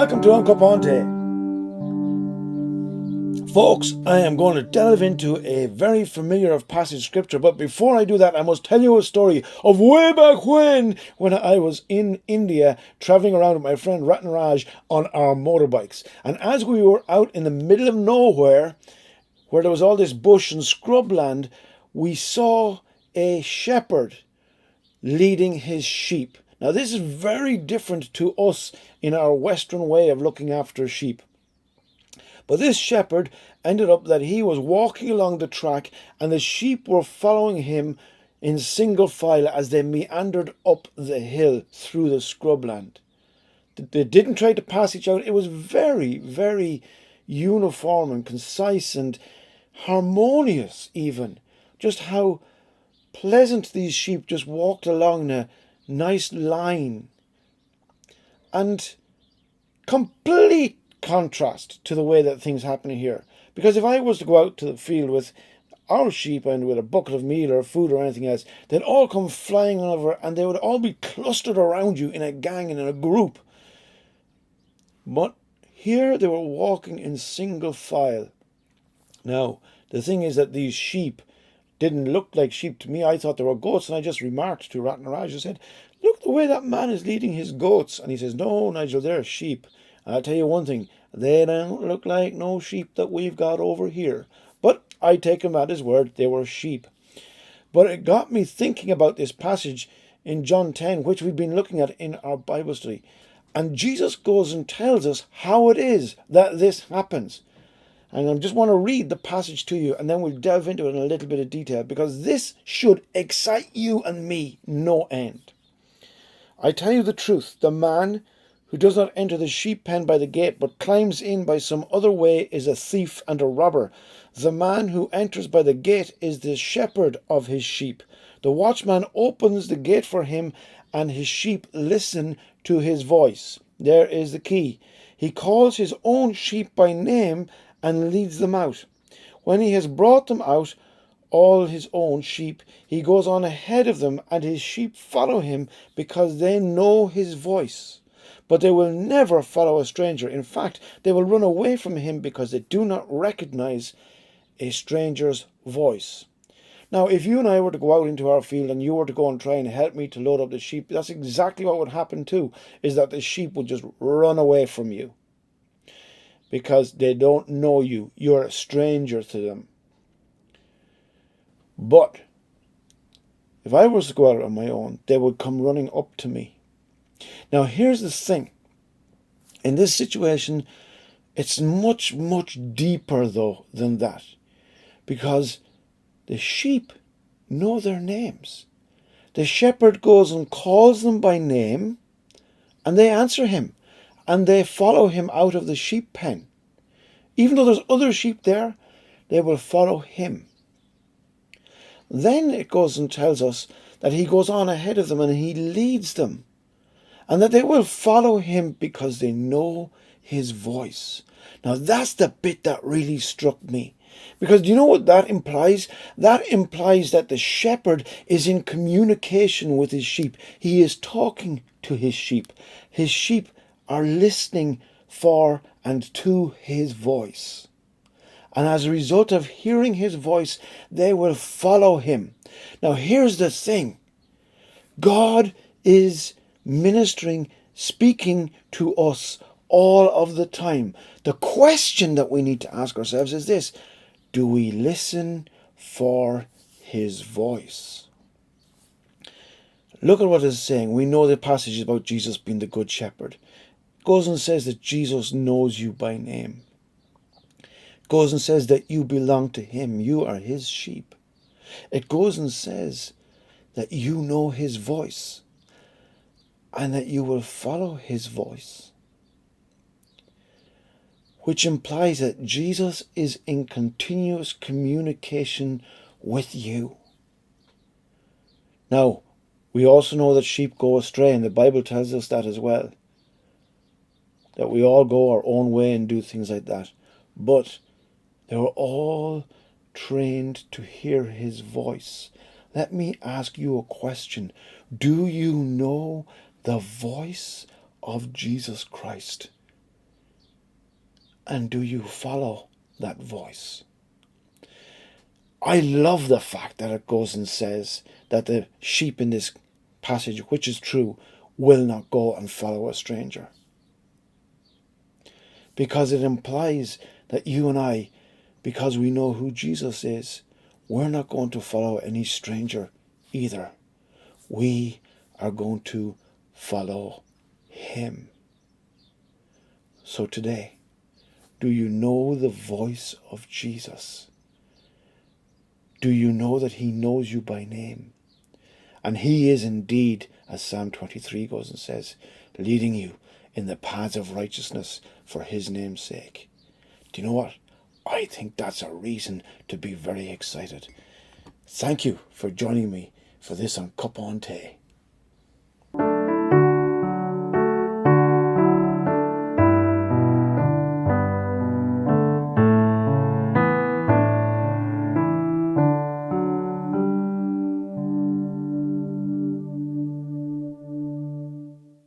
Welcome to Cupán. Folks, I am going to delve into a very familiar passage of scripture, but before I do that, I must tell you a story of way back when I was in India traveling around with my friend Raj on our motorbikes. And as we were out in the middle of nowhere, where there was all this bush and scrubland, we saw a shepherd leading his sheep. Now, this is very different to us in our Western way of looking after sheep. But this shepherd ended up that he was walking along the track and the sheep were following him in single file as they meandered up the hill through the scrubland. They didn't try to pass each other. It was very, very uniform and concise and harmonious even. Just how pleasant these sheep just walked along a nice line. And complete contrast to the way that things happen here. Because if I was to go out to the field with our sheep and with a bucket of meal or food or anything else, they'd all come flying over and they would all be clustered around you in a gang and in a group. But here they were walking in single file. Now, the thing is that these sheep didn't look like sheep to me. I thought they were goats, and I just remarked to Raj, I said, "Look the way that man is leading his goats." And he says, "No, Nigel, they're sheep. And I'll tell you one thing, they don't look like no sheep that we've got over here." But I take him at his word, they were sheep. But it got me thinking about this passage in John 10, which we've been looking at in our Bible study. And Jesus goes and tells us how it is that this happens. And I just want to read the passage to you, and then we'll delve into it in a little bit of detail, because this should excite you and me no end. "I tell you the truth, the man who does not enter the sheep pen by the gate, but climbs in by some other way, is a thief and a robber. The man who enters by the gate is the shepherd of his sheep. The watchman opens the gate for him, and his sheep listen to his voice." There is the key. "He calls his own sheep by name and leads them out. When he has brought them out, all his own sheep, he goes on ahead of them, and his sheep follow him because they know his voice. But they will never follow a stranger. In fact, they will run away from him because they do not recognize a stranger's voice." Now, if you and I were to go out into our field and you were to go and try and help me to load up the sheep, that's exactly what would happen too, is that the sheep would just run away from you. Because they don't know you. You're a stranger to them. But if I was to go out on my own, they would come running up to me. Now, here's the thing. In this situation, it's much, much deeper, though, than that. Because the sheep know their names. The shepherd goes and calls them by name, and they answer him. And they follow him out of the sheep pen. Even though there's other sheep there, they will follow him. Then it goes and tells us that he goes on ahead of them and he leads them. And that they will follow him because they know his voice. Now that's the bit that really struck me. Because do you know what that implies? That implies that the shepherd is in communication with his sheep. He is talking to his sheep. His sheep are listening for and to his voice. And as a result of hearing his voice, they will follow him. Now here's the thing. God is ministering, speaking to us all of the time. The question that we need to ask ourselves is this: do we listen for his voice? Look at what it's saying. We know the passage is about Jesus being the good shepherd. It goes and says that Jesus knows you by name. It goes and says that you belong to him. You are his sheep. It goes and says that you know his voice and that you will follow his voice. Which implies that Jesus is in continuous communication with you. Now, we also know that sheep go astray, and the Bible tells us that as well. That we all go our own way and do things like that. But they were all trained to hear his voice. Let me ask you a question. Do you know the voice of Jesus Christ? And do you follow that voice? I love the fact that it goes and says that the sheep in this passage, which is true, will not go and follow a stranger. Because it implies that you and I, because we know who Jesus is, we're not going to follow any stranger either. We are going to follow him. So today, do you know the voice of Jesus? Do you know that he knows you by name? And he is indeed, as Psalm 23 goes and says, leading you in the paths of righteousness for his name's sake. Do you know what? I think that's a reason to be very excited. Thank you for joining me for this on Cupán.